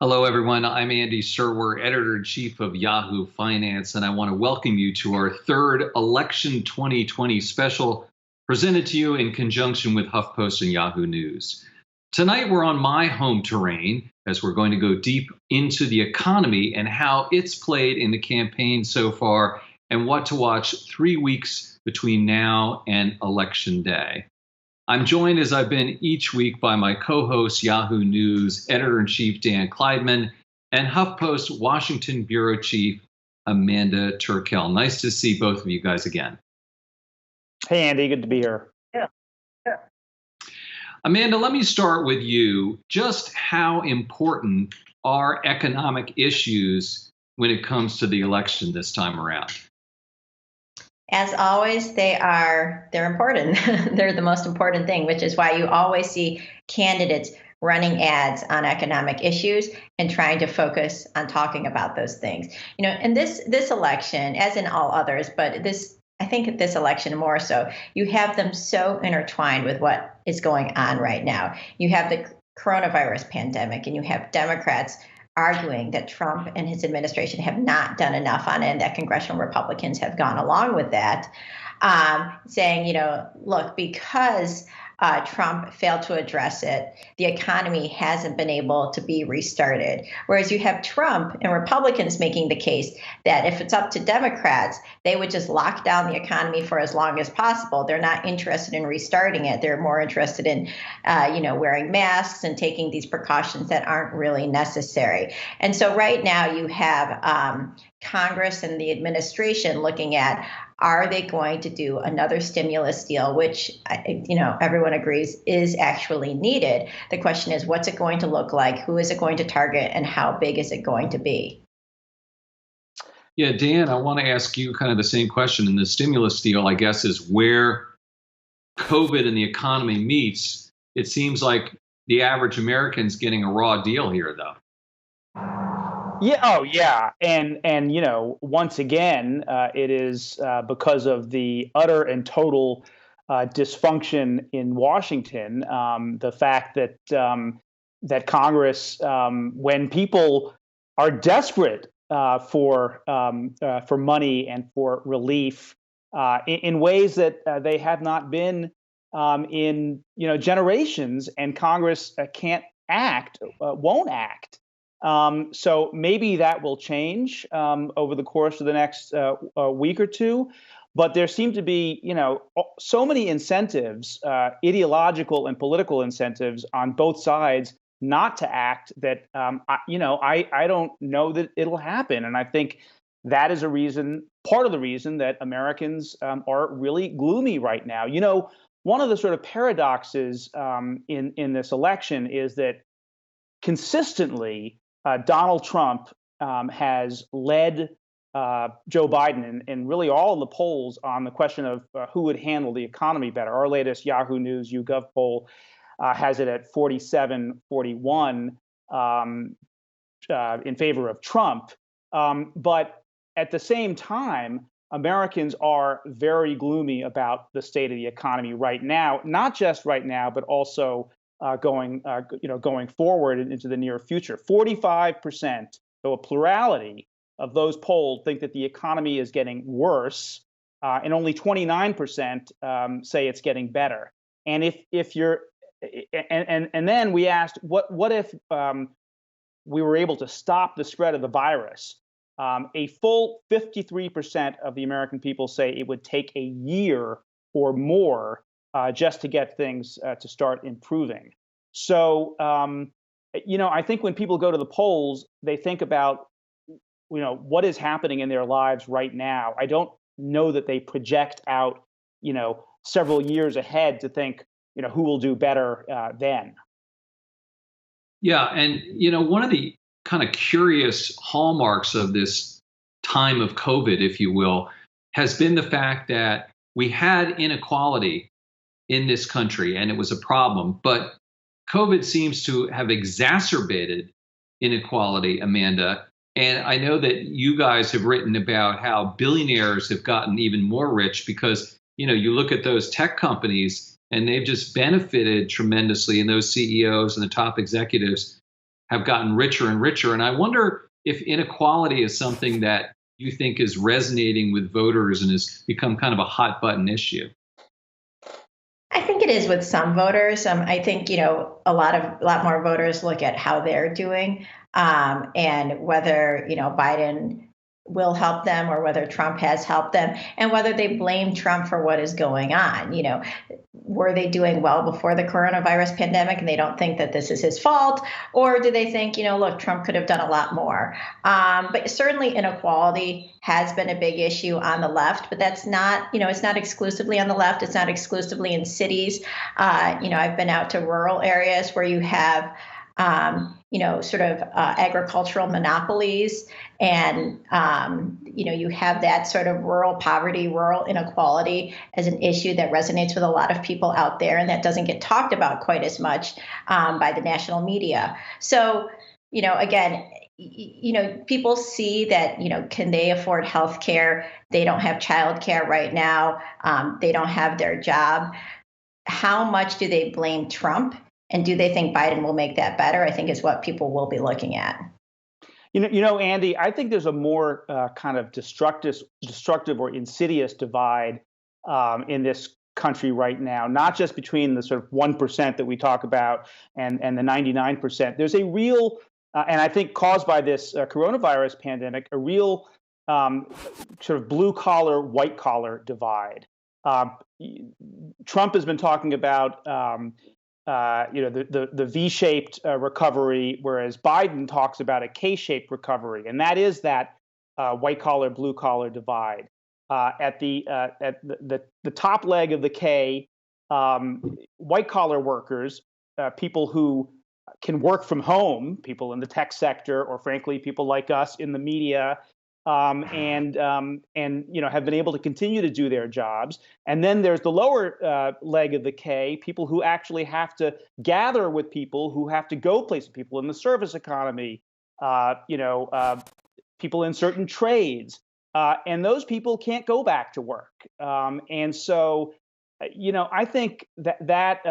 Hello, everyone. I'm Andy Serwer, editor-in-chief of Yahoo Finance, and I want to welcome you to our third Election 2020 special presented to you in conjunction with HuffPost and Yahoo News. Tonight, we're on my home terrain as we're going to go deep into the economy and how it's played in the campaign so far and what to watch 3 weeks between now and Election Day. I'm joined, as I've been each week, by my co-host, Yahoo News editor-in-chief Dan Klaidman, and HuffPost Washington bureau chief Amanda Terkel. Nice to see both of you guys again. Hey, Andy, good to be here. Yeah. Amanda, let me start with you. Just how important are economic issues when it comes to the election this time around? As always, they're important. They're the most important thing, which is why you always see candidates running ads on economic issues and trying to focus on talking about those things. You know, in this election, as in all others, but I think this election more so, you have them so intertwined with what is going on right now. You have the coronavirus pandemic, and you have Democrats arguing that Trump and his administration have not done enough on it, and that congressional Republicans have gone along with that, saying, you know, look, because Trump failed to address it, the economy hasn't been able to be restarted. Whereas you have Trump and Republicans making the case that if it's up to Democrats, they would just lock down the economy for as long as possible. They're not interested in restarting it. They're more interested in, wearing masks and taking these precautions that aren't really necessary. And so right now you have Congress and the administration looking at, are they going to do another stimulus deal, which, everyone agrees is actually needed. The question is, what's it going to look like? Who is it going to target? And how big is it going to be? Yeah, Dan, I want to ask you kind of the same question. And the stimulus deal, I guess, is where COVID and the economy meets. It seems like the average American's getting a raw deal here, though. Yeah. Oh, yeah. And once again, it is because of the utter and total dysfunction in Washington. The fact that that Congress, when people are desperate for money and for relief in ways that they have not been in generations, and Congress can't act, won't act. So maybe that will change over the course of the next week or two. But there seem to be, so many incentives, ideological and political incentives on both sides not to act that, I don't know that it'll happen. And I think that is part of the reason that Americans are really gloomy right now. One of the sort of paradoxes in this election is that consistently, Donald Trump has led Joe Biden in really all the polls on the question of who would handle the economy better. Our latest Yahoo News YouGov poll has it at 47-41 in favor of Trump. But at the same time, Americans are very gloomy about the state of the economy right now, not just right now, but also going forward into the near future. 45%, so a plurality of those polled, think that the economy is getting worse, and only 29% say it's getting better. And if you're, and then we asked, what if we were able to stop the spread of the virus? A full 53% of the American people say it would take a year or more just to get things to start improving. So, I think when people go to the polls, they think about, what is happening in their lives right now. I don't know that they project out, several years ahead to think, who will do better then. Yeah. And, one of the kind of curious hallmarks of this time of COVID, if you will, has been the fact that we had inequality in this country, and it was a problem. But COVID seems to have exacerbated inequality, Amanda. And I know that you guys have written about how billionaires have gotten even more rich because, you look at those tech companies and they've just benefited tremendously, and those CEOs and the top executives have gotten richer and richer. And I wonder if inequality is something that you think is resonating with voters and has become kind of a hot button issue. I think it is with some voters. I think a lot more voters look at how they're doing, and whether Biden will help them or whether Trump has helped them, and whether they blame Trump for what is going on. Were they doing well before the coronavirus pandemic and they don't think that this is his fault, or do they think look, Trump could have done a lot more? But certainly inequality has been a big issue on the left, but that's not it's not exclusively on the left. It's not exclusively in cities. I've been out to rural areas where you have sort of agricultural monopolies, and you have that sort of rural poverty, rural inequality as an issue that resonates with a lot of people out there, and that doesn't get talked about quite as much by the national media. So, again, people see that, can they afford health care? They don't have child care right now. They don't have their job. How much do they blame Trump? And do they think Biden will make that better? I think is what people will be looking at. Andy, I think there's a more kind of destructive or insidious divide in this country right now, not just between the sort of 1% that we talk about and the 99%. There's a real, and I think caused by this coronavirus pandemic, a real sort of blue collar, white collar divide. Trump has been talking about the V-shaped recovery, whereas Biden talks about a K-shaped recovery, and that is that white collar, blue collar divide. At the top leg of the K, white collar workers, people who can work from home, people in the tech sector, or frankly, people like us in the media, and have been able to continue to do their jobs. And then there's the lower leg of the K, people who actually have to gather with people, who have to go places, people in the service economy, people in certain trades, and those people can't go back to work. And so, I think that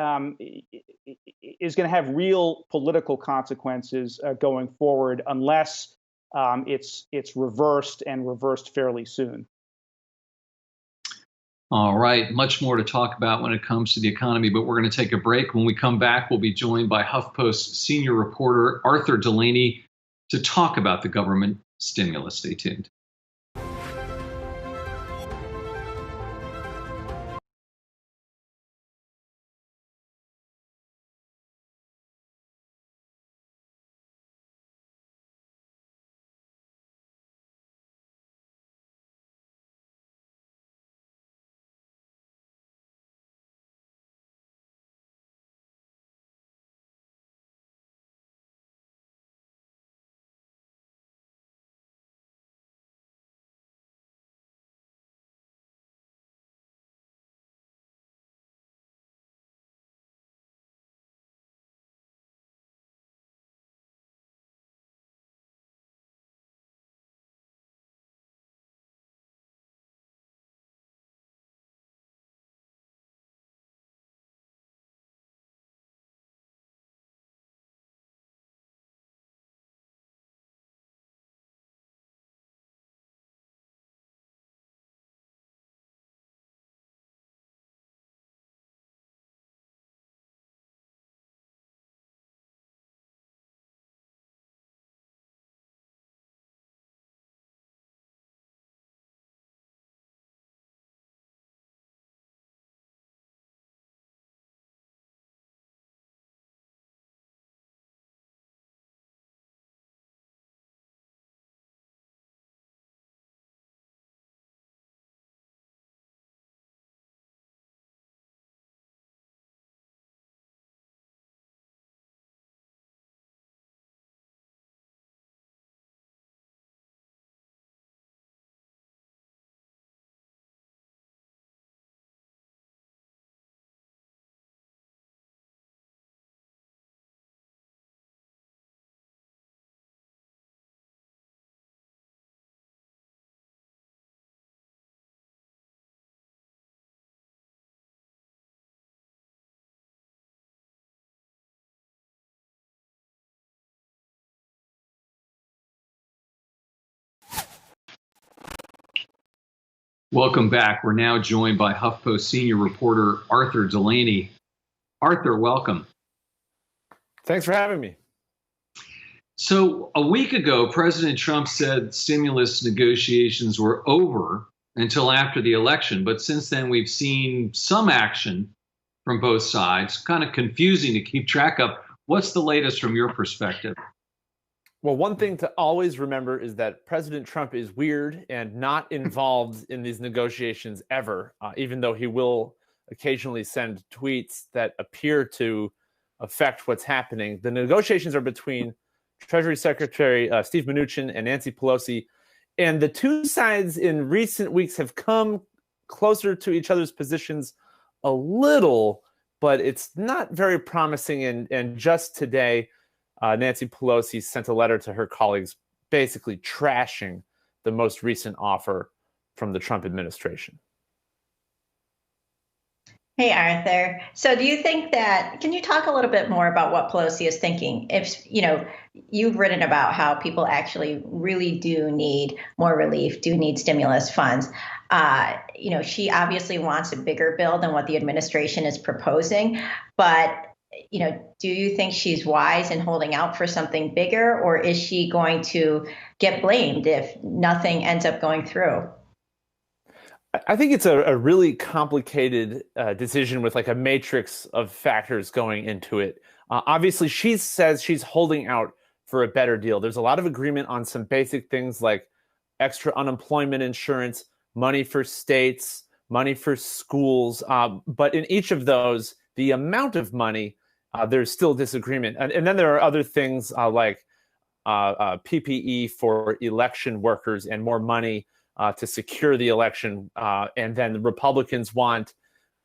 is going to have real political consequences going forward unless it's reversed and reversed fairly soon. All right, much more to talk about when it comes to the economy, but we're going to take a break. When we come back, we'll be joined by HuffPost senior reporter Arthur Delaney to talk about the government stimulus. Stay tuned. Welcome back. We're now joined by HuffPost senior reporter Arthur Delaney. Arthur, welcome. Thanks for having me. So a week ago, President Trump said stimulus negotiations were over until after the election. But since then, we've seen some action from both sides. Kind of confusing to keep track of. What's the latest from your perspective? Well, one thing to always remember is that President Trump is weird and not involved in these negotiations ever, even though he will occasionally send tweets that appear to affect what's happening. The negotiations are between Treasury Secretary Steve Mnuchin and Nancy Pelosi, and the two sides in recent weeks have come closer to each other's positions a little, but it's not very promising. And just today, Nancy Pelosi sent a letter to her colleagues basically trashing the most recent offer from the Trump administration. Hey, Arthur. So do you think can you talk a little bit more about what Pelosi is thinking? If, you've written about how people actually really do need more relief, do need stimulus funds. She obviously wants a bigger bill than what the administration is proposing, but do you think she's wise in holding out for something bigger, or is she going to get blamed if nothing ends up going through? I think it's a really complicated decision with like a matrix of factors going into it. Obviously, she says she's holding out for a better deal. There's a lot of agreement on some basic things like extra unemployment insurance, money for states, money for schools. But in each of those, the amount of money, there's still disagreement. And then there are other things like PPE for election workers and more money to secure the election. And then the Republicans want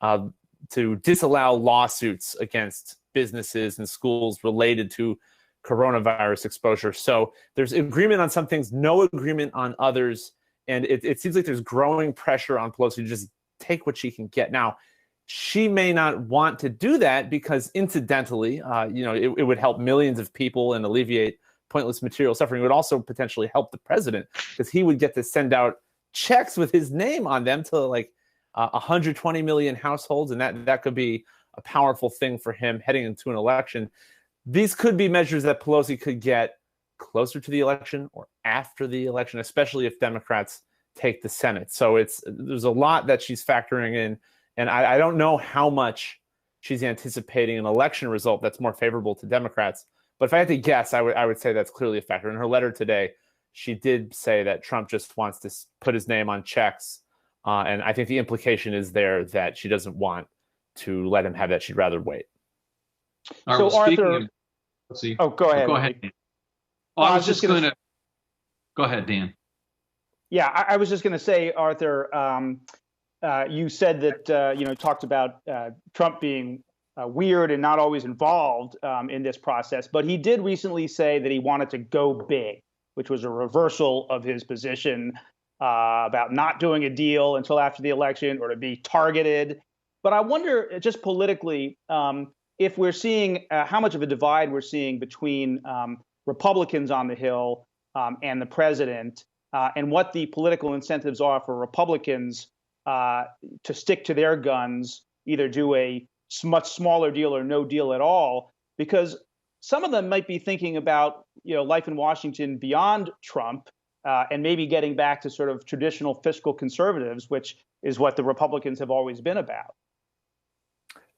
to disallow lawsuits against businesses and schools related to coronavirus exposure. So there's agreement on some things, no agreement on others. And it seems like there's growing pressure on Pelosi to just take what she can get. Now, she may not want to do that because incidentally, it would help millions of people and alleviate pointless material suffering. It would also potentially help the president because he would get to send out checks with his name on them to like 120 million households. And that could be a powerful thing for him heading into an election. These could be measures that Pelosi could get closer to the election or after the election, especially if Democrats take the Senate. So there's a lot that she's factoring in. And I don't know how much she's anticipating an election result that's more favorable to Democrats. But if I had to guess, I would say that's clearly a factor. In her letter today, she did say that Trump just wants to put his name on checks. And I think the implication is there that she doesn't want to let him have that. She'd rather wait. All right, so Arthur, go ahead. Go ahead. Dan. I was just going to go ahead, Dan. Yeah, I was just going to say, Arthur, you said that, talked about Trump being weird and not always involved in this process. But he did recently say that he wanted to go big, which was a reversal of his position about not doing a deal until after the election or to be targeted. But I wonder, just politically, if we're seeing how much of a divide we're seeing between Republicans on the Hill and the president, and what the political incentives are for Republicans to stick to their guns, either do a much smaller deal or no deal at all, because some of them might be thinking about life in Washington beyond Trump and maybe getting back to sort of traditional fiscal conservatives, which is what the Republicans have always been about.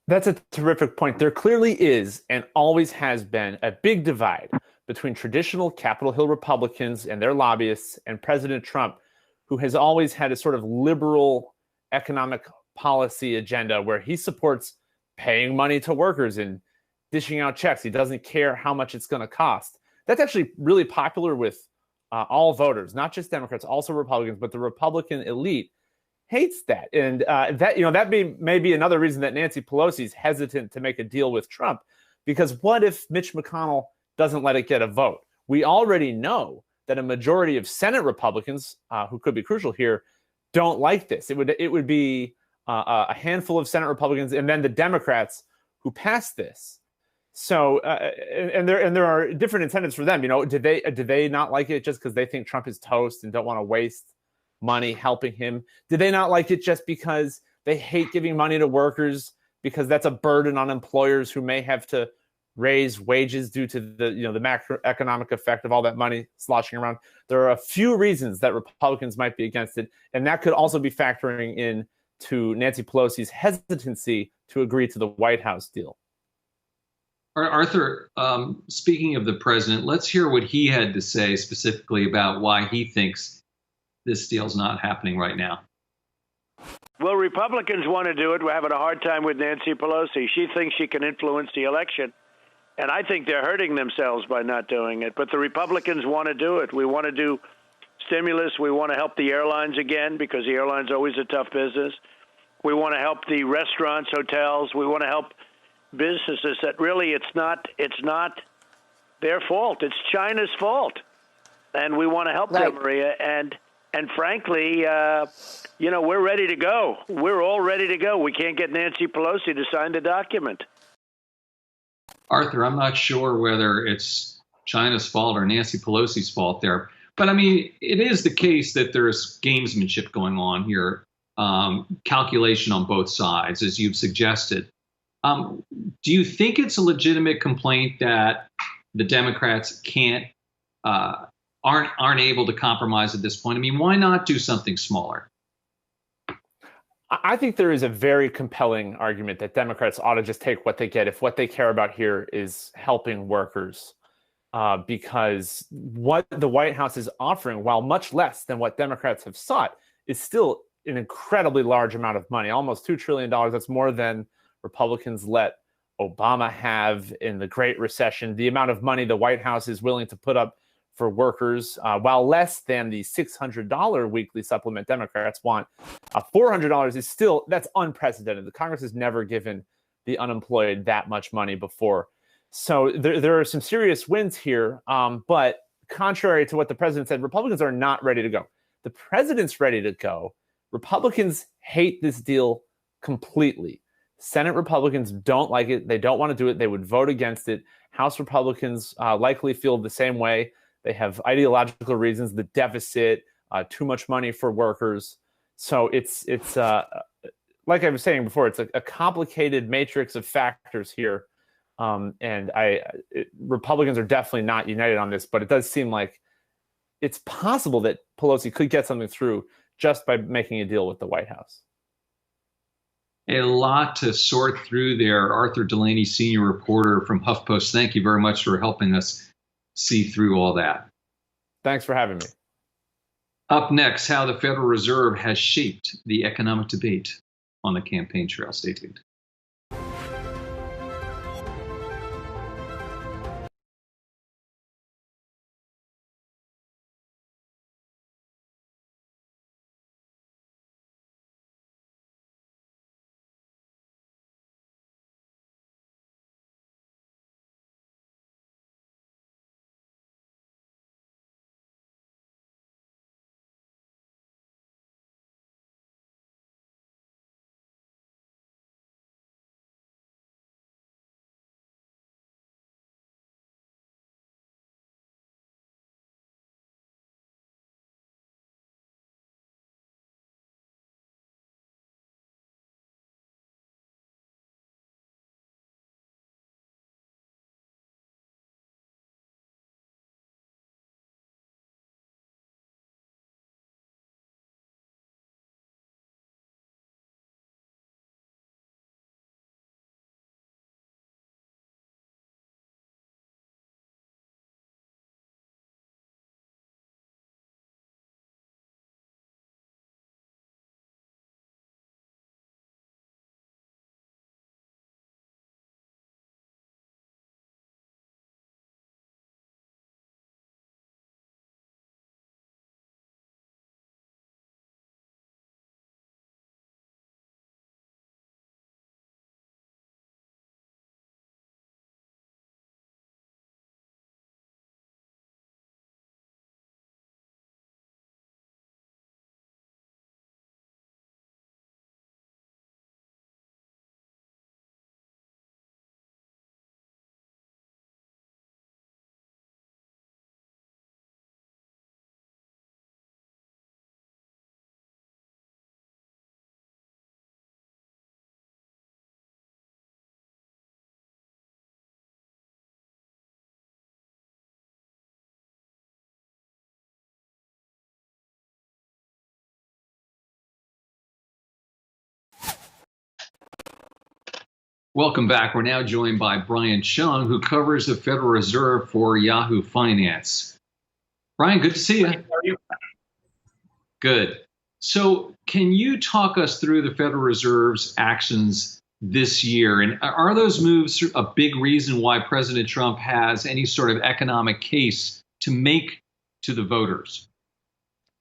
That's a terrific point. There clearly is and always has been a big divide between traditional Capitol Hill Republicans and their lobbyists and President Trump, who has always had a sort of liberal economic policy agenda where he supports paying money to workers and dishing out checks. He doesn't care how much it's going to cost. That's actually really popular with all voters, not just Democrats, also Republicans, but the Republican elite hates that. And that may be another reason that Nancy Pelosi is hesitant to make a deal with Trump, because what if Mitch McConnell doesn't let it get a vote? We already know that a majority of Senate Republicans, who could be crucial here, don't like this. It would be a handful of Senate Republicans and then the Democrats who pass this. So and there are different incentives for them. Do they not like it just because they think Trump is toast and don't want to waste money helping him? Did they not like it just because they hate giving money to workers because that's a burden on employers who may have to raise wages due to the macroeconomic effect of all that money sloshing around? There are a few reasons that Republicans might be against it, and that could also be factoring in to Nancy Pelosi's hesitancy to agree to the White House deal. Arthur, speaking of the president, let's hear what he had to say specifically about why he thinks this deal's not happening right now. Well, Republicans want to do it. We're having a hard time with Nancy Pelosi. She thinks she can influence the election, and I think they're hurting themselves by not doing it. But the Republicans want to do it. We want to do stimulus. We want to help the airlines again because the airlines are always a tough business. We want to help the restaurants, hotels. We want to help businesses that really it's not their fault. It's China's fault. And we want to help them, Maria. And frankly, we're ready to go. We're all ready to go. We can't get Nancy Pelosi to sign the document. Arthur, I'm not sure whether it's China's fault or Nancy Pelosi's fault there. But, I mean, it is the case that there's gamesmanship going on here, calculation on both sides, as you've suggested. Do you think it's a legitimate complaint that the Democrats aren't able to compromise at this point? I mean, why not do something smaller? I think there is a very compelling argument that Democrats ought to just take what they get if what they care about here is helping workers, because what the White House is offering, while much less than what Democrats have sought, is still an incredibly large amount of money, almost $2 trillion. That's more than Republicans let Obama have in the Great Recession. The amount of money the White House is willing to put up for workers, while less than the $600 weekly supplement Democrats want, $400 is still, that's unprecedented. The Congress has never given the unemployed that much money before. So there are some serious wins here. But contrary to what the president said, Republicans are not ready to go. The president's ready to go. Republicans hate this deal completely. Senate Republicans don't like it. They don't want to do it. They would vote against it. House Republicans likely feel the same way. They have ideological reasons, the deficit, too much money for workers. So it's like I was saying before, it's a complicated matrix of factors here. Republicans are definitely not united on this, but it does seem like it's possible that Pelosi could get something through just by making a deal with the White House. A lot to sort through there. Arthur Delaney, senior reporter from HuffPost, thank you very much for helping us see through all that. Thanks for having me. Up next, how the Federal Reserve has shaped the economic debate on the campaign trail. Stay tuned. Welcome back. We're now joined by Brian Chung, who covers the Federal Reserve for Yahoo Finance. Brian, good to see you. How are you? Good. So can you talk us through the Federal Reserve's actions this year? And are those moves a big reason why President Trump has any sort of economic case to make to the voters?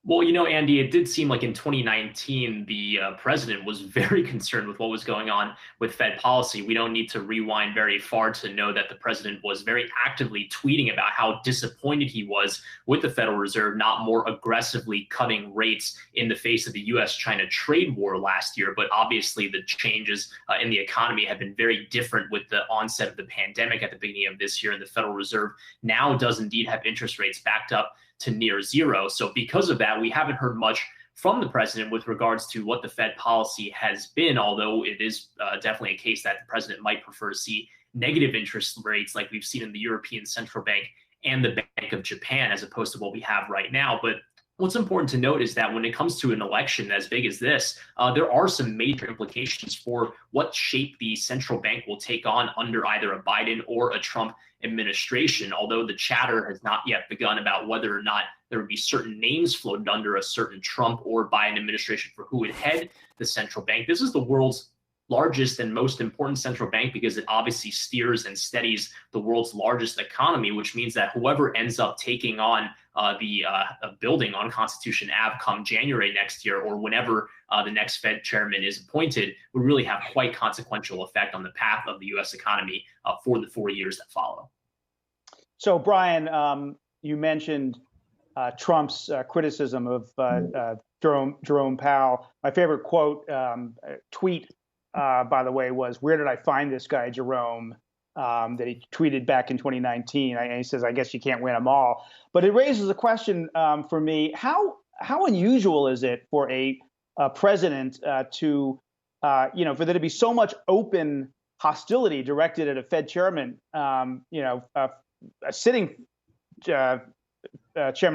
Well, Andy, it did seem like in 2019, the president was very concerned with what was going on with Fed policy. We don't need to rewind very far to know that the president was very actively tweeting about how disappointed he was with the Federal Reserve not more aggressively cutting rates in the face of the U.S.-China trade war last year. But obviously, the changes in the economy have been very different with the onset of the pandemic at the beginning of this year. And the Federal Reserve now does indeed have interest rates backed up to near zero. So because of that, we haven't heard much from the president with regards to what the Fed policy has been, although it is definitely a case that the president might prefer to see negative interest rates like we've seen in the European Central Bank and the Bank of Japan, as opposed to what we have right now. But what's important to note is that when it comes to an election as big as this, there are some major implications for what shape the central bank will take on under either a Biden or a Trump administration, although the chatter has not yet begun about whether or not there would be certain names floated under a certain Trump or Biden administration for who would head the central bank. This is the world's largest and most important central bank because it obviously steers and steadies the world's largest economy, which means that whoever ends up taking on the building on Constitution Ave come January next year, or whenever the next Fed chairman is appointed, would really have quite consequential effect on the path of the U.S. economy for the 4 years that follow. So, Brian, you mentioned Trump's criticism of Jerome Powell. My favorite tweet, by the way, was, "Where did I find this guy, Jerome?" That he tweeted back in 2019. And he says, "I guess you can't win them all." But it raises a question for me: how unusual is it for a president to, for there to be so much open hostility directed at a Fed chairman, a sitting chairman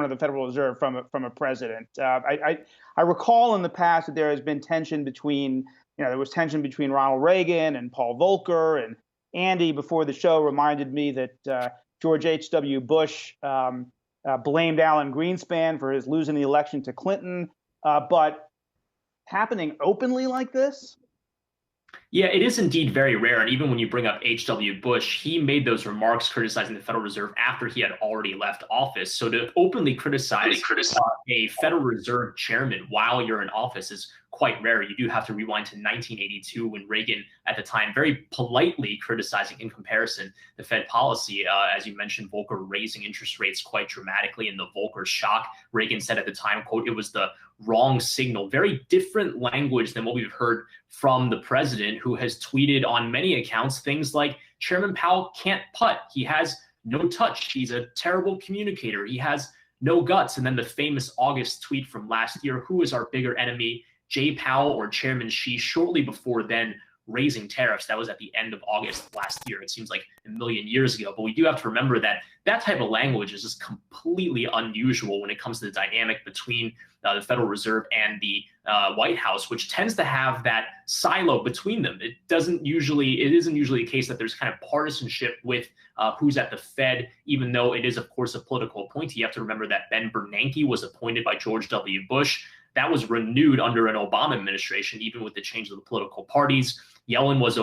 of the Federal Reserve from a president? I recall in the past that there has been tension between, there was tension between Ronald Reagan and Paul Volcker, and Andy before the show reminded me that George H.W. Bush blamed Alan Greenspan for his losing the election to Clinton, but happening openly like this? Yeah, it is indeed very rare. And even when you bring up H.W. Bush, he made those remarks criticizing the Federal Reserve after he had already left office. So to openly criticize a Federal Reserve chairman while you're in office is quite rare. You do have to rewind to 1982 when Reagan, at the time, very politely criticizing, in comparison, the Fed policy. As you mentioned, Volcker raising interest rates quite dramatically in the Volcker shock. Reagan said at the time, quote, "It was the wrong signal." Very different language than what we've heard from the president, who has tweeted on many accounts things like, "Chairman Powell can't putt. He has no touch. He's a terrible communicator. He has no guts." And then the famous August tweet from last year: "Who is our bigger enemy, Jay Powell or Chairman Xi?" shortly before then raising tariffs. That was at the end of August last year. It seems like a million years ago. But we do have to remember that that type of language is just completely unusual when it comes to the dynamic between the Federal Reserve and the White House, which tends to have that silo between them. It isn't usually the case that there's kind of partisanship with who's at the Fed, even though it is, of course, a political appointee. You have to remember that Ben Bernanke was appointed by George W. Bush. That was renewed under an Obama administration, even with the change of the political parties. Yellen was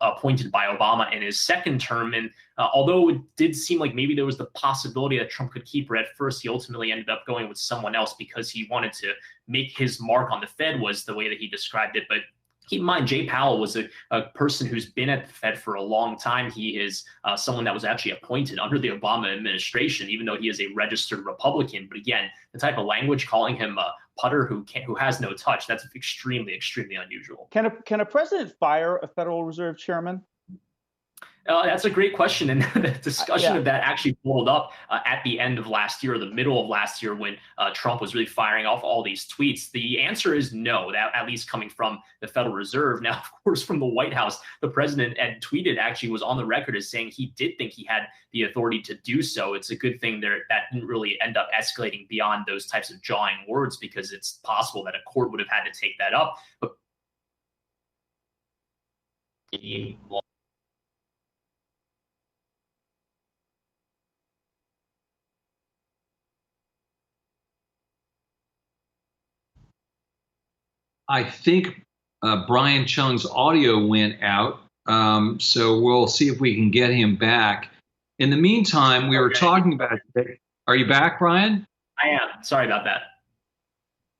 appointed by Obama in his second term. And although it did seem like maybe there was the possibility that Trump could keep her at first, he ultimately ended up going with someone else because he wanted to make his mark on the Fed, was the way that he described it. But keep in mind, Jay Powell was a person who's been at the Fed for a long time. He is someone that was actually appointed under the Obama administration, even though he is a registered Republican. But again, the type of language calling him a putter who has no touch, that's extremely, extremely unusual. Can a president fire a Federal Reserve chairman? That's a great question. And the discussion of that actually pulled up at the end of last year, or the middle of last year, when Trump was really firing off all these tweets. The answer is no, that at least coming from the Federal Reserve. Now, of course, from the White House, the president had tweeted, actually was on the record as saying he did think he had the authority to do so. It's a good thing there that didn't really end up escalating beyond those types of jawing words, because it's possible that a court would have had to take that up. But I think Brian Chung's audio went out, so we'll see if we can get him back. In the meantime, we were talking about. Are you back, Brian? I am. Sorry about that.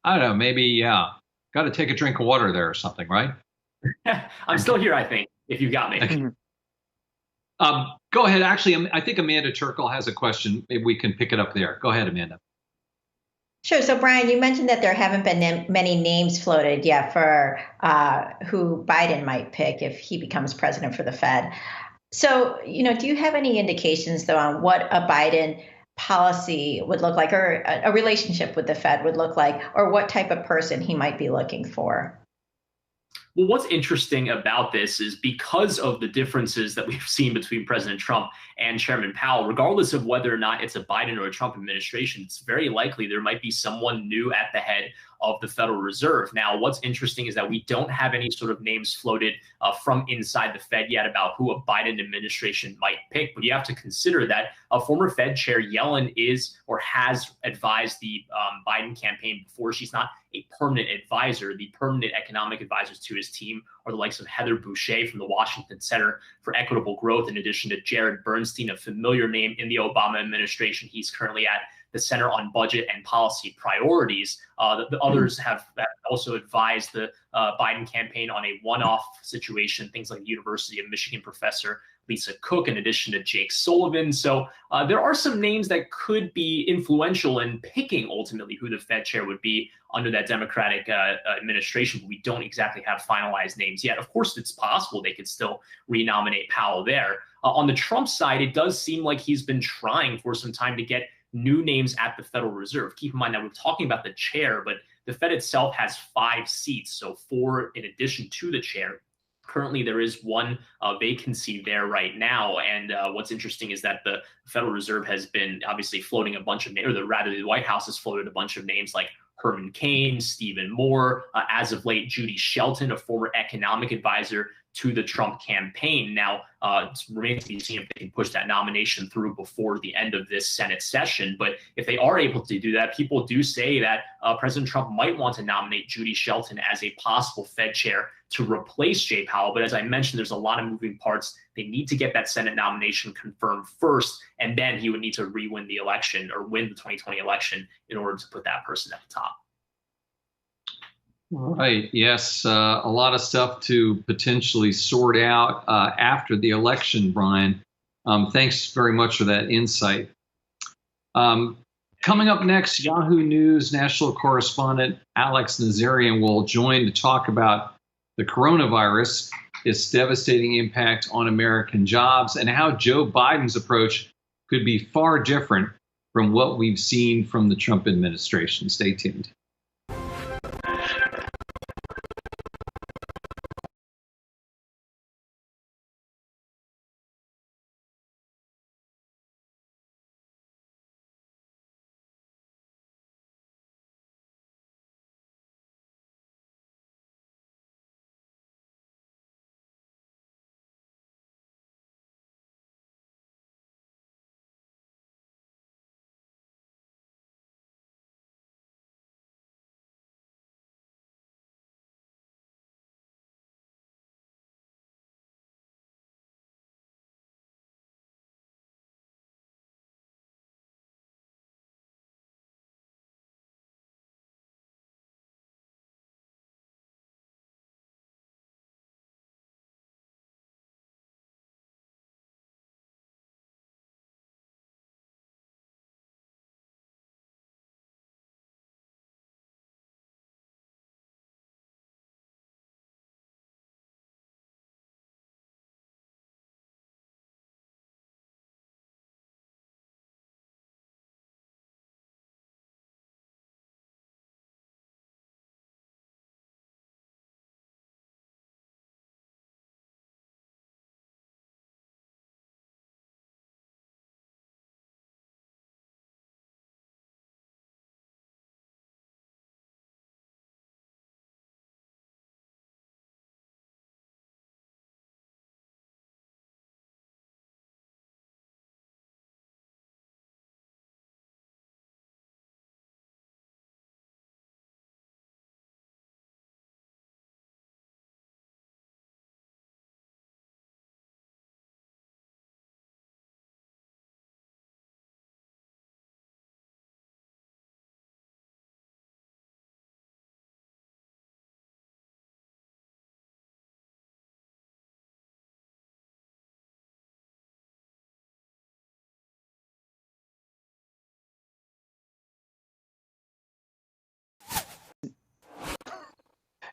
I don't know. Maybe, yeah. Got to take a drink of water there or something, right? I'm still here, I think, if you got me. Okay. Go ahead. Actually, I think Amanda Terkel has a question. Maybe we can pick it up there. Go ahead, Amanda. Sure. So, Brian, you mentioned that there haven't been many names floated yet for who Biden might pick if he becomes president for the Fed. So, do you have any indications, though, on what a Biden policy would look like, or a relationship with the Fed would look like, or what type of person he might be looking for? Well, what's interesting about this is because of the differences that we've seen between President Trump and Chairman Powell, regardless of whether or not it's a Biden or a Trump administration, it's very likely there might be someone new at the head of the Federal Reserve. Now, what's interesting is that we don't have any sort of names floated from inside the Fed yet about who a Biden administration might pick. But you have to consider that former Fed Chair Yellen is or has advised the Biden campaign before. She's not a permanent advisor. The permanent economic advisors to his team are the likes of Heather Boushey from the Washington Center for Equitable Growth, in addition to Jared Bernstein, a familiar name in the Obama administration. He's currently at the Center on Budget and Policy Priorities. The others have also advised the Biden campaign on a one-off situation, things like University of Michigan professor Lisa Cook, in addition to Jake Sullivan. So there are some names that could be influential in picking ultimately who the Fed chair would be under that Democratic administration, but we don't exactly have finalized names yet. Of course, it's possible they could still renominate Powell there. On the Trump side, it does seem like he's been trying for some time to get new names at the Federal Reserve. Keep in mind that we're talking about the chair, but the Fed itself has 5 seats, so 4 in addition to the chair. Currently, there is one vacancy there right now. And what's interesting is that the Federal Reserve has been obviously floating a bunch of names, or rather the White House has floated a bunch of names like Herman Cain, Stephen Moore, as of late, Judy Shelton, a former economic advisor to the Trump campaign. Now, it remains to be seen if they can push that nomination through before the end of this Senate session. But if they are able to do that, people do say that President Trump might want to nominate Judy Shelton as a possible Fed chair to replace Jay Powell. But as I mentioned, there's a lot of moving parts. They need to get that Senate nomination confirmed first, and then he would need to re-win the election or win the 2020 election in order to put that person at the top. Right. Yes. A lot of stuff to potentially sort out after the election, Brian. Thanks very much for that insight. Coming up next, Yahoo News national correspondent Alex Nazarian will join to talk about the coronavirus, its devastating impact on American jobs, and how Joe Biden's approach could be far different from what we've seen from the Trump administration. Stay tuned.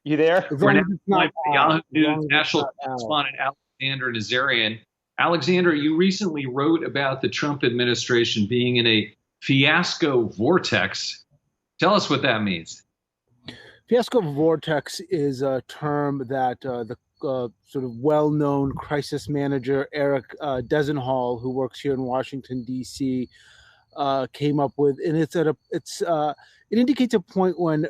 You there? We're now joined by Yahoo News national correspondent Alexander Nazarian. Alexander, you recently wrote about the Trump administration being in a fiasco vortex. Tell us what that means. Fiasco vortex is a term that the sort of well-known crisis manager Eric Desenhall, who works here in Washington, D.C., came up with, and it indicates a point when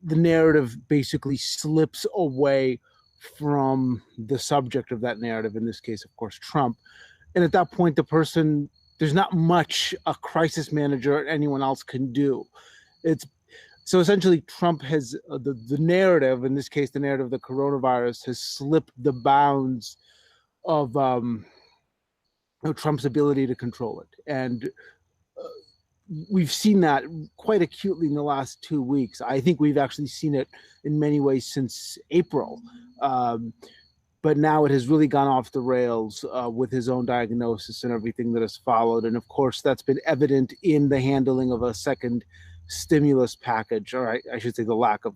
the narrative basically slips away from the subject of that narrative, in this case, of course, Trump. And at that point, there's not much a crisis manager or anyone else can do. So essentially, Trump has the narrative, in this case, the narrative of the coronavirus, has slipped the bounds of Trump's ability to control it. And we've seen that quite acutely in the last 2 weeks. I think we've actually seen it in many ways since April. But now it has really gone off the rails with his own diagnosis and everything that has followed. And of course, that's been evident in the handling of a second stimulus package, or I should say the lack of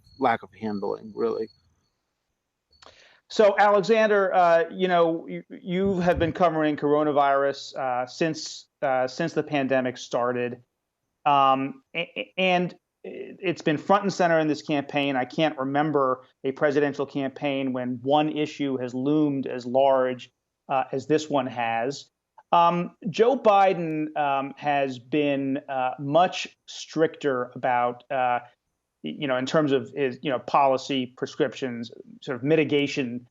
handling, really. So, Alexander, you have been covering coronavirus since the pandemic started, and it's been front and center in this campaign. I can't remember a presidential campaign when one issue has loomed as large as this one has. Joe Biden has been much stricter about, in terms of his, policy prescriptions, sort of mitigation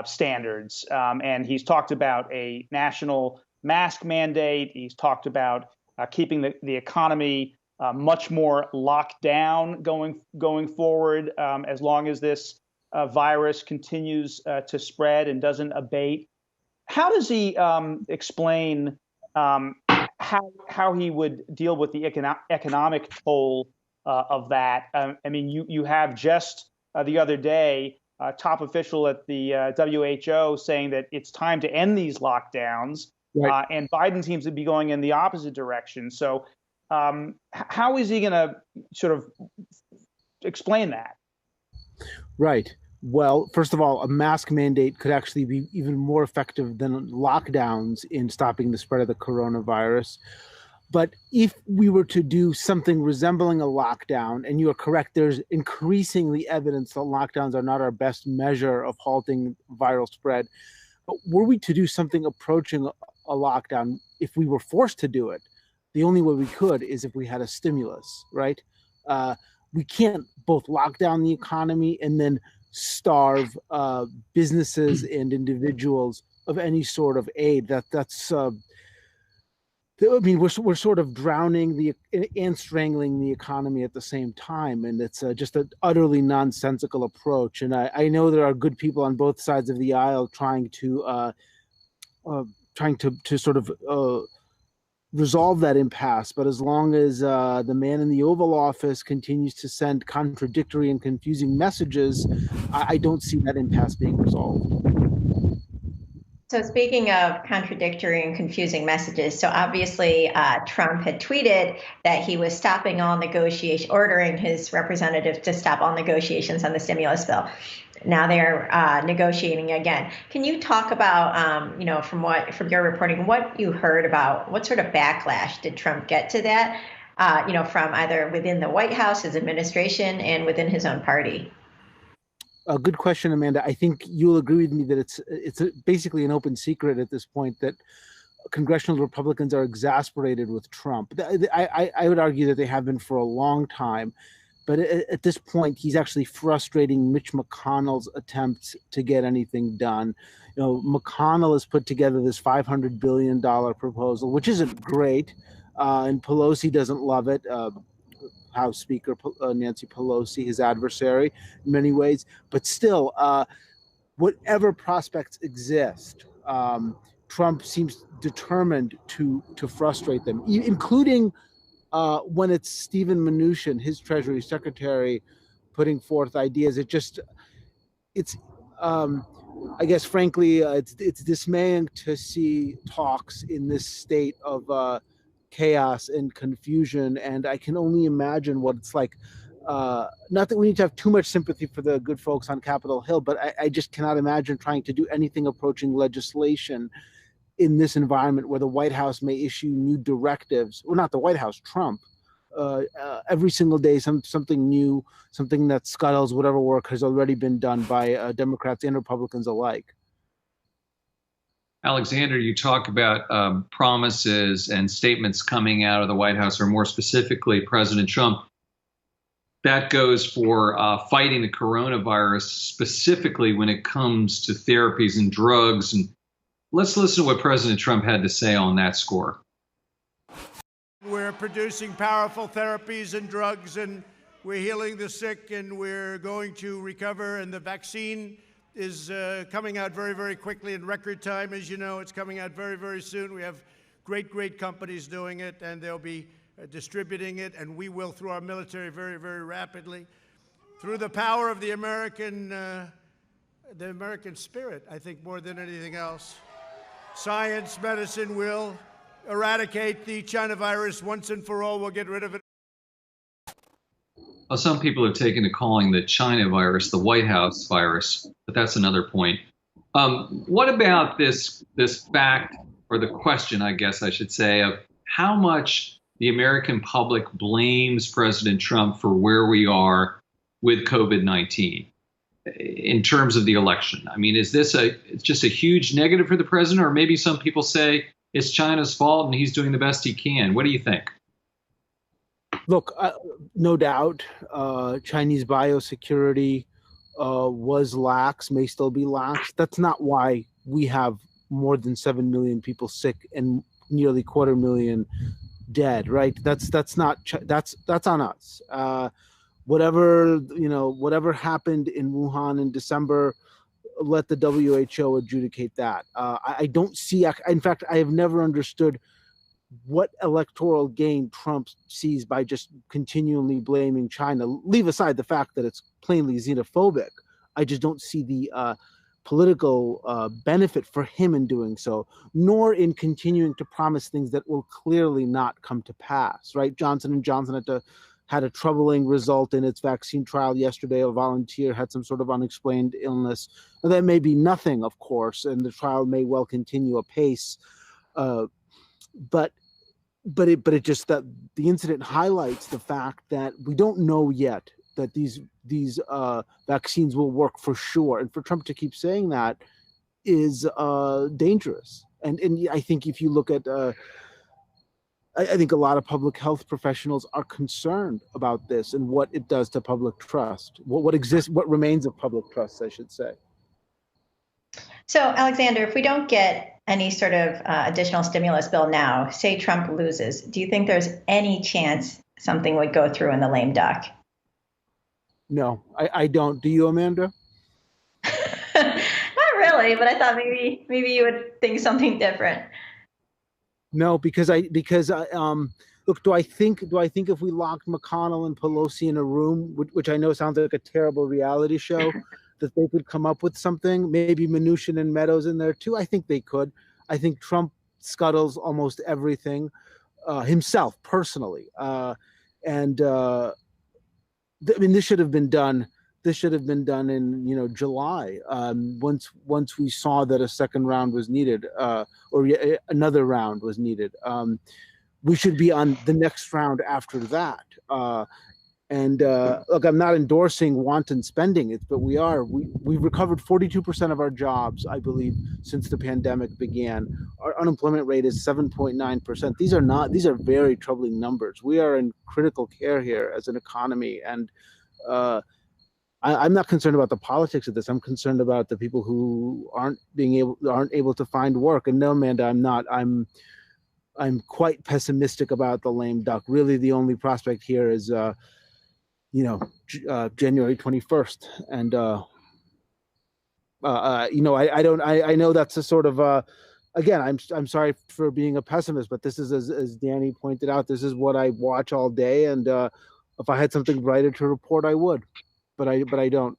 standards. And he's talked about a national mask mandate. He's talked about keeping the economy much more locked down going forward, as long as this virus continues to spread and doesn't abate. How does he explain how he would deal with the economic toll of that? I mean, you have just the other day a top official at the WHO saying that it's time to end these lockdowns, right. And Biden seems to be going in the opposite direction. So how is he going to sort of explain that? Right. Well, first of all, a mask mandate could actually be even more effective than lockdowns in stopping the spread of the coronavirus. But if we were to do something resembling a lockdown, and you are correct, there's increasingly evidence that lockdowns are not our best measure of halting viral spread. But were we to do something approaching a lockdown, if we were forced to do it, the only way we could is if we had a stimulus, right? We can't both lock down the economy and then starve businesses and individuals of any sort of aid. We're sort of drowning and strangling the economy at the same time, and it's just an utterly nonsensical approach. And I know there are good people on both sides of the aisle trying to sort of resolve that impasse. But as long as the man in the Oval Office continues to send contradictory and confusing messages, I don't see that impasse being resolved. So speaking of contradictory and confusing messages, so obviously Trump had tweeted that he was stopping all negotiation, ordering his representatives to stop all negotiations on the stimulus bill. Now they're negotiating again. Can you talk about, from your reporting, what you heard about, what sort of backlash did Trump get to that, from either within the White House, his administration, and within his own party? A good question, Amanda. I think you'll agree with me that it's basically an open secret at this point that congressional Republicans are exasperated with Trump. I would argue that they have been for a long time. But at this point, he's actually frustrating Mitch McConnell's attempts to get anything done. McConnell has put together this $500 billion proposal, which isn't great, and Pelosi doesn't love it. House Speaker Nancy Pelosi, his adversary, in many ways. But still, whatever prospects exist, Trump seems determined to frustrate them, including when it's Steven Mnuchin, his Treasury Secretary, putting forth ideas. I guess, frankly, it's dismaying to see talks in this state of chaos and confusion, and I can only imagine what it's like Not that we need to have too much sympathy for the good folks on Capitol Hill, but I just cannot imagine trying to do anything approaching legislation in this environment where the White House may issue new directives, or not the White House, Trump, every single day, something new, something that scuttles whatever work has already been done by Democrats and Republicans alike. Alexander, you talk about promises and statements coming out of the White House, or more specifically, President Trump. That goes for fighting the coronavirus, specifically when it comes to therapies and drugs. And let's listen to what President Trump had to say on that score. We're producing powerful therapies and drugs, and we're healing the sick, and we're going to recover. And the vaccine is coming out very, very quickly in record time. As you know, it's coming out very, very soon. We have great companies doing it, and they'll be distributing it, and we will through our military very, very rapidly. Through the power of the American spirit, I think, more than anything else. Science, medicine will eradicate the China virus once and for all. We'll get rid of it. Well, some people have taken to calling the China virus the White House virus, but that's another point. What about this fact, or the question, I guess I should say, of how much the American public blames President Trump for where we are with COVID-19 in terms of the election? I mean, is this just a huge negative for the president, or maybe some people say it's China's fault and he's doing the best he can? What do you think? Look, no doubt, Chinese biosecurity was lax, may still be lax. That's not why we have more than 7 million people sick and nearly 250,000 dead, right? That's on us. Whatever happened in Wuhan in December, let the WHO adjudicate that. I don't see. In fact, I have never understood what electoral gain Trump sees by just continually blaming China. Leave aside the fact that it's plainly xenophobic. I just don't see the political benefit for him in doing so, nor in continuing to promise things that will clearly not come to pass, right? Johnson & Johnson had a troubling result in its vaccine trial yesterday. A volunteer had some sort of unexplained illness. And that may be nothing, of course, and the trial may well continue apace. But it just, that the incident highlights the fact that we don't know yet that these vaccines will work for sure, and for Trump to keep saying that is dangerous. And I think if you look at, I think a lot of public health professionals are concerned about this and what it does to public trust. What remains of public trust, I should say. So, Alexander, if we don't get any sort of additional stimulus bill now, say Trump loses, do you think there's any chance something would go through in the lame duck? No, I don't. Do you, Amanda? Not really, but I thought maybe you would think something different. No, because look, do I think if we locked McConnell and Pelosi in a room, which I know sounds like a terrible reality show, that they could come up with something, maybe Mnuchin and Meadows in there too? I think they could. I think Trump scuttles almost everything himself personally. I mean, this should have been done. This should have been done in July. Once we saw that a second round was needed, or another round was needed, we should be on the next round after that. Look, I'm not endorsing wanton spending, but we've recovered 42% of our jobs, I believe, since the pandemic began. Our unemployment rate is 7.9%. These are very troubling numbers. We are in critical care here as an economy, and I'm not concerned about the politics of this. I'm concerned about the people who aren't able to find work. And no, Amanda, I'm not. I'm quite pessimistic about the lame duck. Really, the only prospect here is January 21st. And, I know that's a sort of, again, I'm sorry for being a pessimist, but this is, as Danny pointed out, this is what I watch all day. And if I had something brighter to report, I would, but I don't.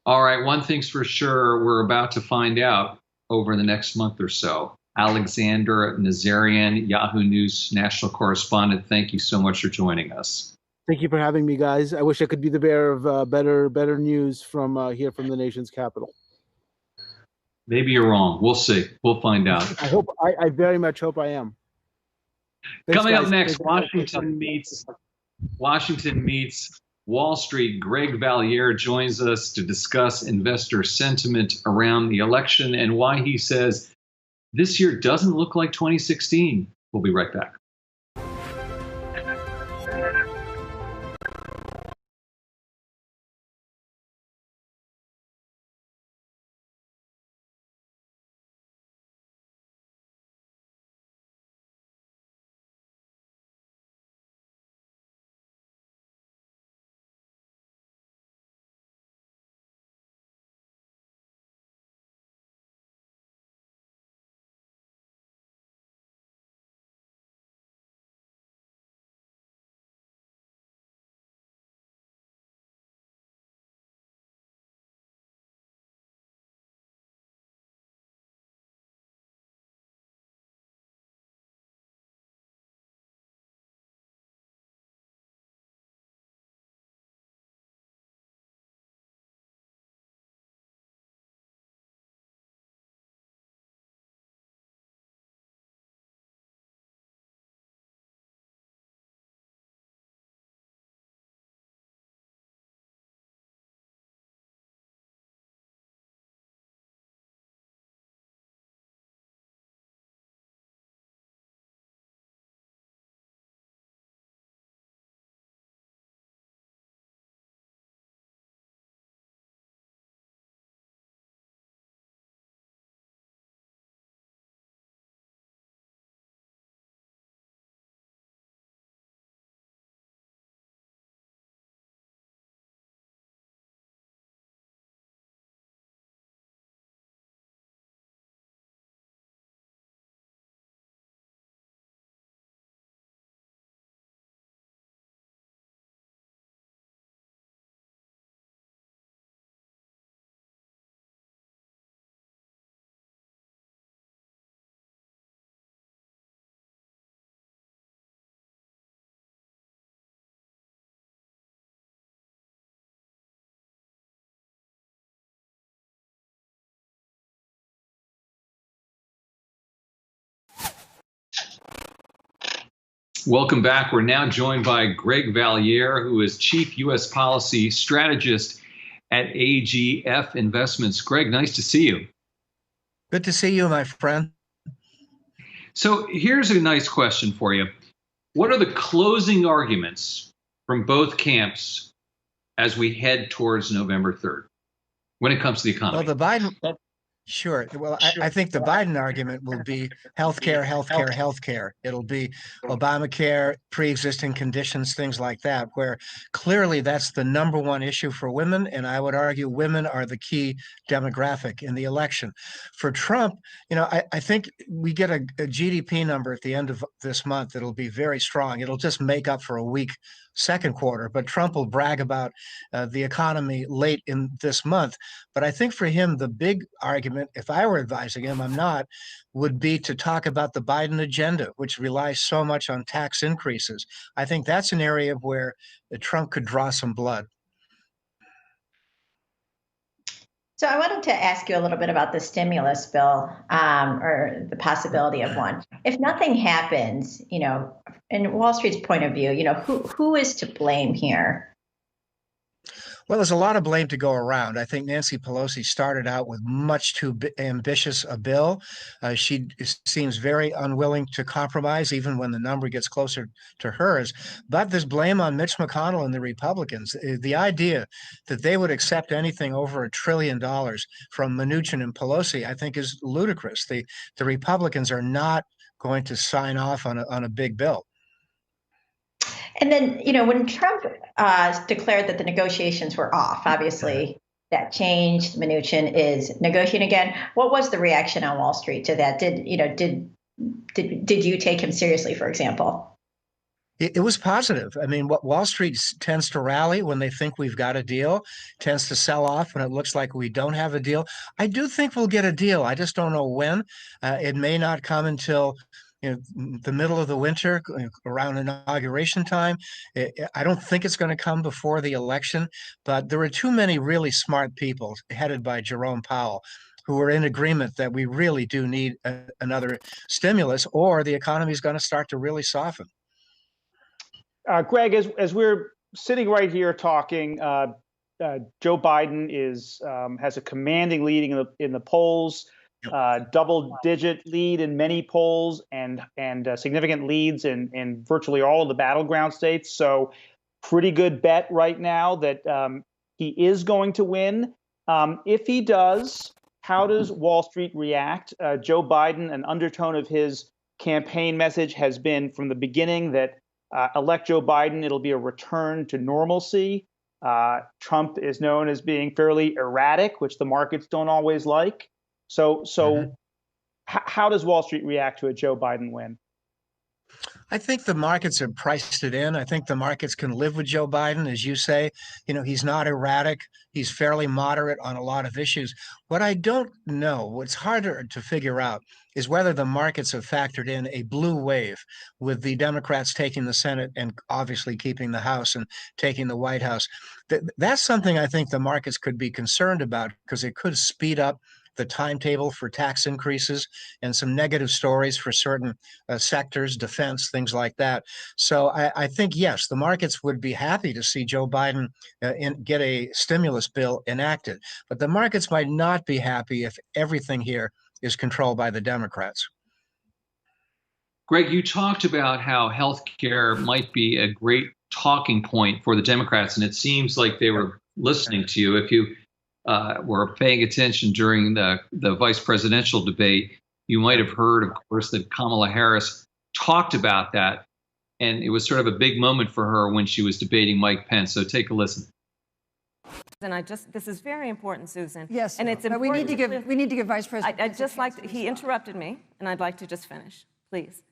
All right. One thing's for sure, we're about to find out over the next month or so. Alexander Nazarian, Yahoo News national correspondent, thank you so much for joining us. Thank you for having me, guys. I wish I could be the bearer of better news from here from the nation's capital. Maybe you're wrong. We'll see. We'll find out. I very much hope I am. Thanks, Coming guys. up next, Washington meets Wall Street. Greg Valliere joins us to discuss investor sentiment around the election and why he says this year doesn't look like 2016. We'll be right back. Welcome back. We're now joined by Greg Valliere, who is Chief U.S. Policy Strategist at AGF Investments. Greg, nice to see you. Good to see you, my friend. So here's a nice question for you. What are the closing arguments from both camps as we head towards November 3rd when it comes to the economy? Well, the Biden... Sure. Well, I think the Biden argument will be healthcare, healthcare, healthcare. It'll be Obamacare, pre-existing conditions, things like that, where clearly that's the number one issue for women. And I would argue women are the key demographic in the election. For Trump, I think we get a GDP number at the end of this month that'll be very strong. It'll just make up for a weak second quarter, but Trump will brag about the economy late in this month. But I think for him, the big argument, if I were advising him, I'm not, would be to talk about the Biden agenda, which relies so much on tax increases. I think that's an area where Trump could draw some blood. So I wanted to ask you a little bit about the stimulus bill, or the possibility of one. If nothing happens, in Wall Street's point of view, who is to blame here? Well, there's a lot of blame to go around. I think Nancy Pelosi started out with much too ambitious a bill. She seems very unwilling to compromise, even when the number gets closer to hers. But there's blame on Mitch McConnell and the Republicans. The idea that they would accept anything over $1 trillion from Mnuchin and Pelosi, I think, is ludicrous. The Republicans are not going to sign off on a big bill. And then, when Trump declared that the negotiations were off, obviously that changed. Mnuchin is negotiating again. What was the reaction on Wall Street to that? Did you take him seriously, for example? It was positive. I mean, what Wall Street tends to rally when they think we've got a deal, tends to sell off when it looks like we don't have a deal. I do think we'll get a deal. I just don't know when. It may not come until the middle of the winter, around inauguration time. I don't think it's going to come before the election, but there are too many really smart people headed by Jerome Powell who are in agreement that we really do need another stimulus, or the economy is going to start to really soften. Greg, as we're sitting right here talking, Joe Biden has a commanding lead in the polls, double-digit lead in many polls, and significant leads in virtually all of the battleground states. So, pretty good bet right now that he is going to win. If he does, how does Wall Street react? Joe Biden, an undertone of his campaign message has been from the beginning that elect Joe Biden, it'll be a return to normalcy. Trump is known as being fairly erratic, which the markets don't always like. So how does Wall Street react to a Joe Biden win? I think the markets have priced it in. I think the markets can live with Joe Biden, as you say. He's not erratic. He's fairly moderate on a lot of issues. What I don't know, what's harder to figure out, is whether the markets have factored in a blue wave with the Democrats taking the Senate and obviously keeping the House and taking the White House. That's something I think the markets could be concerned about, because it could speed up the timetable for tax increases and some negative stories for certain sectors, defense, things like that. So I think, yes, the markets would be happy to see Joe Biden get a stimulus bill enacted. But the markets might not be happy if everything here is controlled by the Democrats. Greg, you talked about how healthcare might be a great talking point for the Democrats, and it seems like they were listening to you. If you were paying attention during the vice presidential debate, you might have heard, of course, that Kamala Harris talked about that. And it was sort of a big moment for her when she was debating Mike Pence. So take a listen. And this is very important, Susan. Yes, and it's but important. we need to give Vice President. I'd just like to, he interrupted me, and I'd like to just finish, please.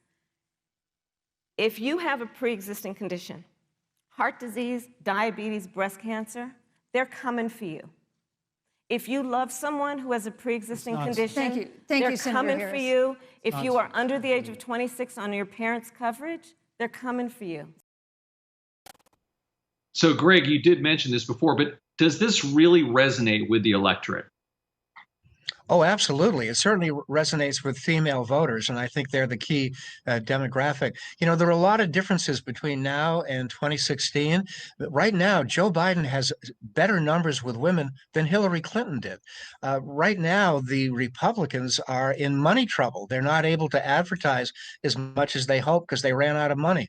If you have a pre-existing condition, heart disease, diabetes, breast cancer, they're coming for you. If you love someone who has a pre-existing condition, they're coming for you. If you are under the age of 26 on your parents' coverage, they're coming for you. So, Greg, you did mention this before, but does this really resonate with the electorate? Oh, absolutely. It certainly resonates with female voters, and I think they're the key demographic. There are a lot of differences between now and 2016. But right now, Joe Biden has better numbers with women than Hillary Clinton did. Right now, the Republicans are in money trouble. They're not able to advertise as much as they hoped because they ran out of money.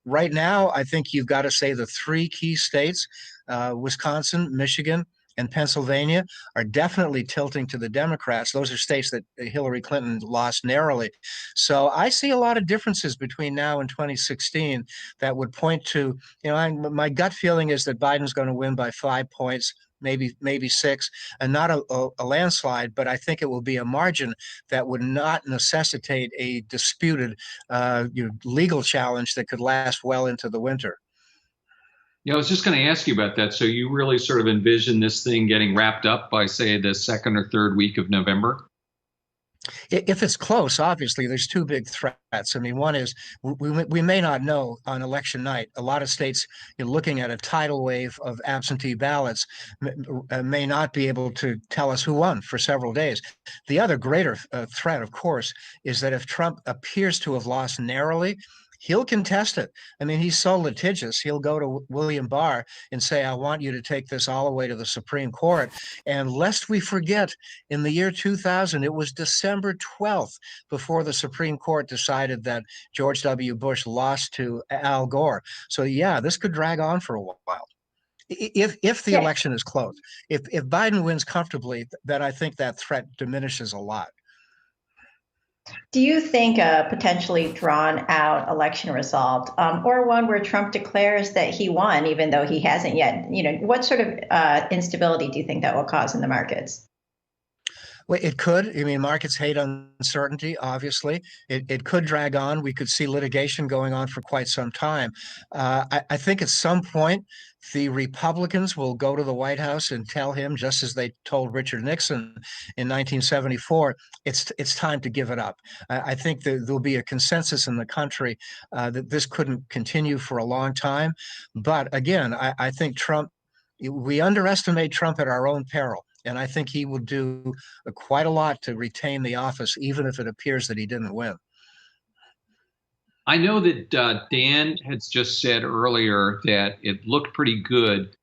Right now, I think you've got to say the three key states, Wisconsin, Michigan, and Pennsylvania, are definitely tilting to the Democrats. Those are states that Hillary Clinton lost narrowly. So I see a lot of differences between now and 2016 that would point to, my gut feeling is that Biden's going to win by 5 points, maybe 6, and not a landslide, but I think it will be a margin that would not necessitate a disputed legal challenge that could last well into the winter. I was just going to ask you about that. So you really sort of envision this thing getting wrapped up by, say, the second or third week of November? If it's close, obviously, there's two big threats. I mean, one is we may not know on election night. A lot of states, looking at a tidal wave of absentee ballots, may not be able to tell us who won for several days. The other greater threat, of course, is that if Trump appears to have lost narrowly, he'll contest it. I mean, he's so litigious. He'll go to William Barr and say, I want you to take this all the way to the Supreme Court. And lest we forget, in the year 2000, it was December 12th before the Supreme Court decided that George W. Bush lost to Al Gore. So, yeah, this could drag on for a while. If the election is close. If Biden wins comfortably, then I think that threat diminishes a lot. Do you think a potentially drawn out election result, or one where Trump declares that he won, even though he hasn't yet, what sort of instability do you think that will cause in the markets? Well, it could. I mean, markets hate uncertainty, obviously. It could drag on. We could see litigation going on for quite some time. I think at some point, the Republicans will go to the White House and tell him, just as they told Richard Nixon in 1974, it's time to give it up. I think that there'll be a consensus in the country that this couldn't continue for a long time. But again, I think we underestimate Trump at our own peril. And I think he will do quite a lot to retain the office, even if it appears that he didn't win. I know that Dan has just said earlier that it looked pretty good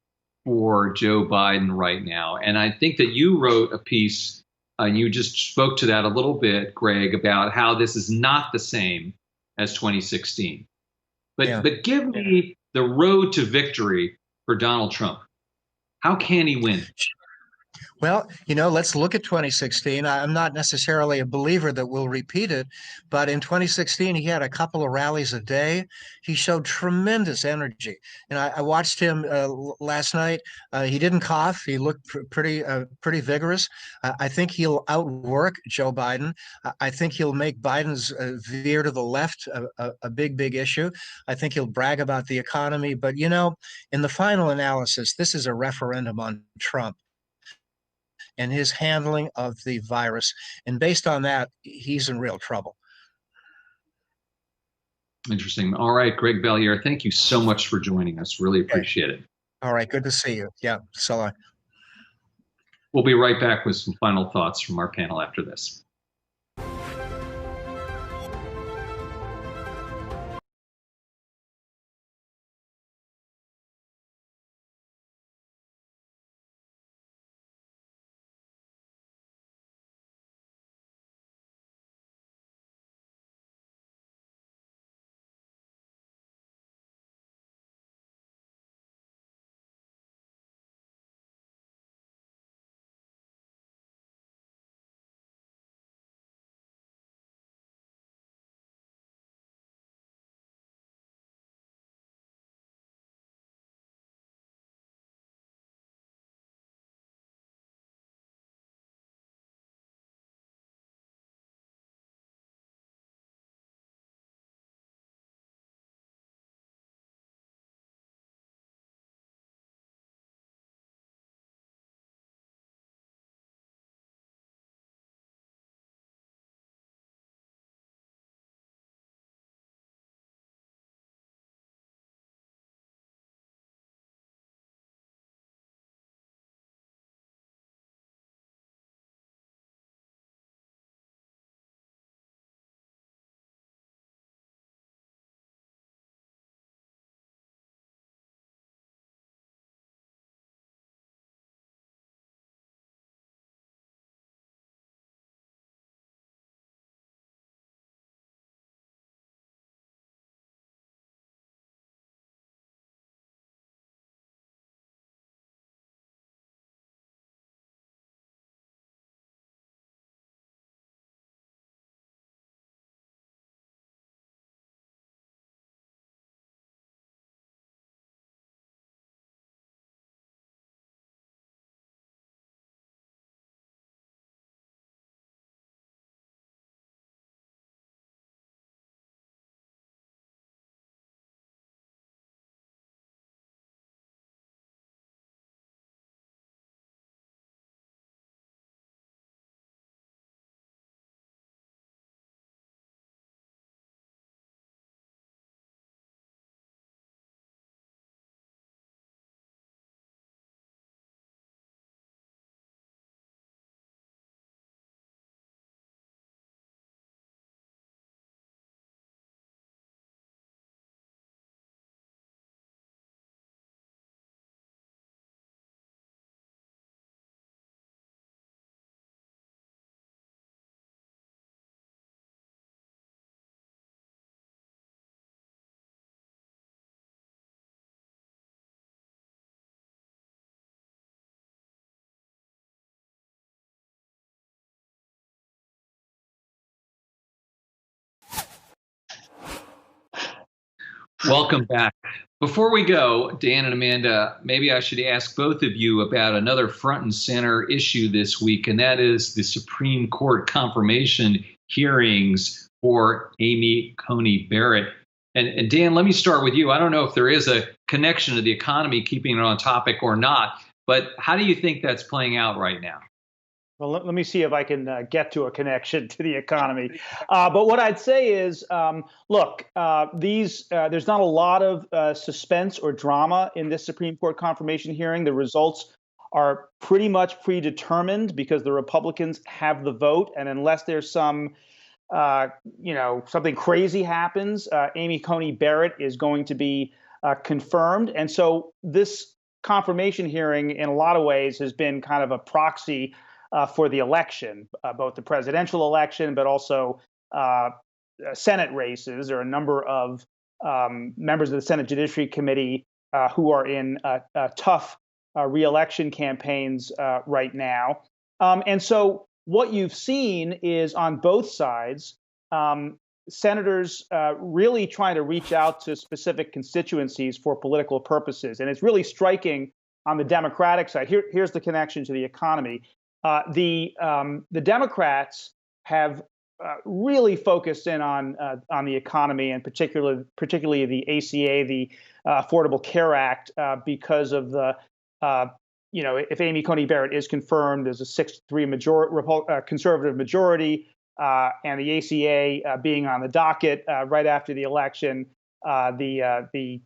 for Joe Biden right now. And I think that you wrote a piece, and you just spoke to that a little bit, Greg, about how this is not the same as 2016. But give me the road to victory for Donald Trump. How can he win? Well, let's look at 2016. I'm not necessarily a believer that we'll repeat it, but in 2016, he had a couple of rallies a day. He showed tremendous energy. And I watched him last night. He didn't cough. He looked pretty vigorous. I think he'll outwork Joe Biden. I think he'll make Biden's veer to the left a big, big issue. I think he'll brag about the economy. But, in the final analysis, this is a referendum on Trump and his handling of the virus. And based on that, he's in real trouble. Interesting. All right, Greg Bellier, thank you so much for joining us. Really appreciate it. All right, good to see you. Yeah, so long. We'll be right back with some final thoughts from our panel after this. Welcome back. Before we go, Dan and Amanda, maybe I should ask both of you about another front and center issue this week, and that is the Supreme Court confirmation hearings for Amy Coney Barrett. And Dan, let me start with you. I don't know if there is a connection to the economy, keeping it on topic or not, but how do you think that's playing out right now? Well, let me see if I can get to a connection to the economy. But what I'd say is, look, there's not a lot of suspense or drama in this Supreme Court confirmation hearing. The results are pretty much predetermined because the Republicans have the vote, and unless there's something crazy happens, Amy Coney Barrett is going to be confirmed. And so this confirmation hearing, in a lot of ways, has been kind of a proxy for the election, both the presidential election, but also Senate races. There are a number of members of the Senate Judiciary Committee who are in tough reelection campaigns right now. And so what you've seen is on both sides, senators really trying to reach out to specific constituencies for political purposes. And it's really striking on the Democratic side. Here's the connection to the economy. The Democrats have really focused in on the economy, and particularly the ACA, the Affordable Care Act, because of the if Amy Coney Barrett is confirmed, there's a 6-3 conservative majority, and the ACA being on the docket right after the election. The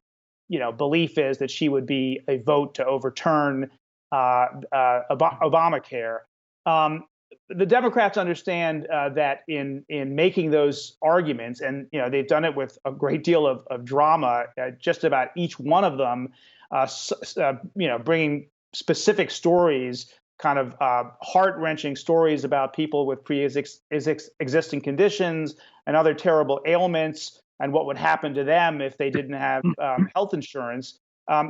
belief is that she would be a vote to overturn Obamacare. The Democrats understand that in making those arguments, and they've done it with a great deal of drama. Just about each one of them, bringing specific stories, kind of heart-wrenching stories about people with pre-existing conditions and other terrible ailments, and what would happen to them if they didn't have health insurance.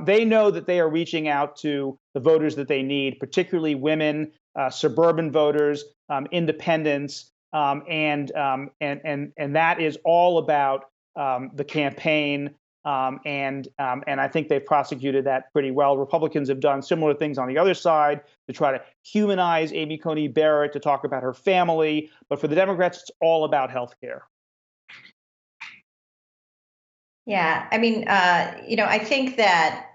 They know that they are reaching out to the voters that they need, particularly women, suburban voters, independents, and that is all about the campaign. And I think they've prosecuted that pretty well. Republicans have done similar things on the other side to try to humanize Amy Coney Barrett, to talk about her family. But for the Democrats, it's all about health care. Yeah, I mean, I think that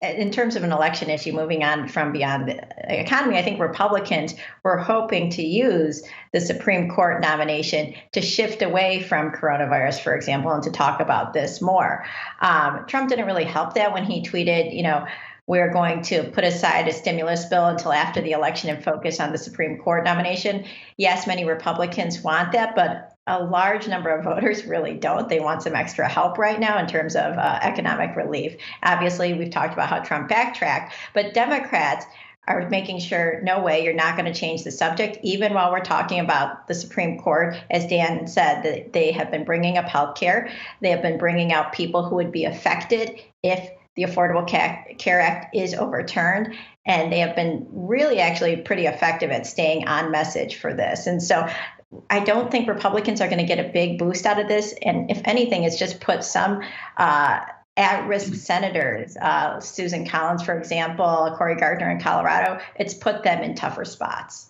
in terms of an election issue, moving on from beyond the economy, I think Republicans were hoping to use the Supreme Court nomination to shift away from coronavirus, for example, and to talk about this more. Trump didn't really help that when he tweeted, we're going to put aside a stimulus bill until after the election and focus on the Supreme Court nomination. Yes, many Republicans want that, but a large number of voters really don't. They want some extra help right now in terms of economic relief. Obviously, we've talked about how Trump backtracked, but Democrats are making sure, no way, you're not going to change the subject, even while we're talking about the Supreme Court. As Dan said, that they have been bringing up health care. They have been bringing out people who would be affected if the Affordable Care Act is overturned. And they have been really actually pretty effective at staying on message for this. And so I don't think Republicans are going to get a big boost out of this. And if anything, it's just put some at-risk senators, Susan Collins, for example, Cory Gardner in Colorado, it's put them in tougher spots.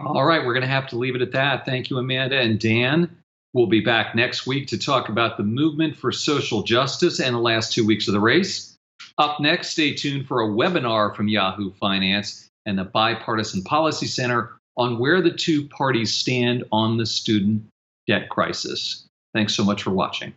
All right, we're going to have to leave it at that. Thank you, Amanda and Dan. We'll be back next week to talk about the movement for social justice and the last 2 weeks of the race. Up next, stay tuned for a webinar from Yahoo Finance and the Bipartisan Policy Center on where the two parties stand on the student debt crisis. Thanks so much for watching.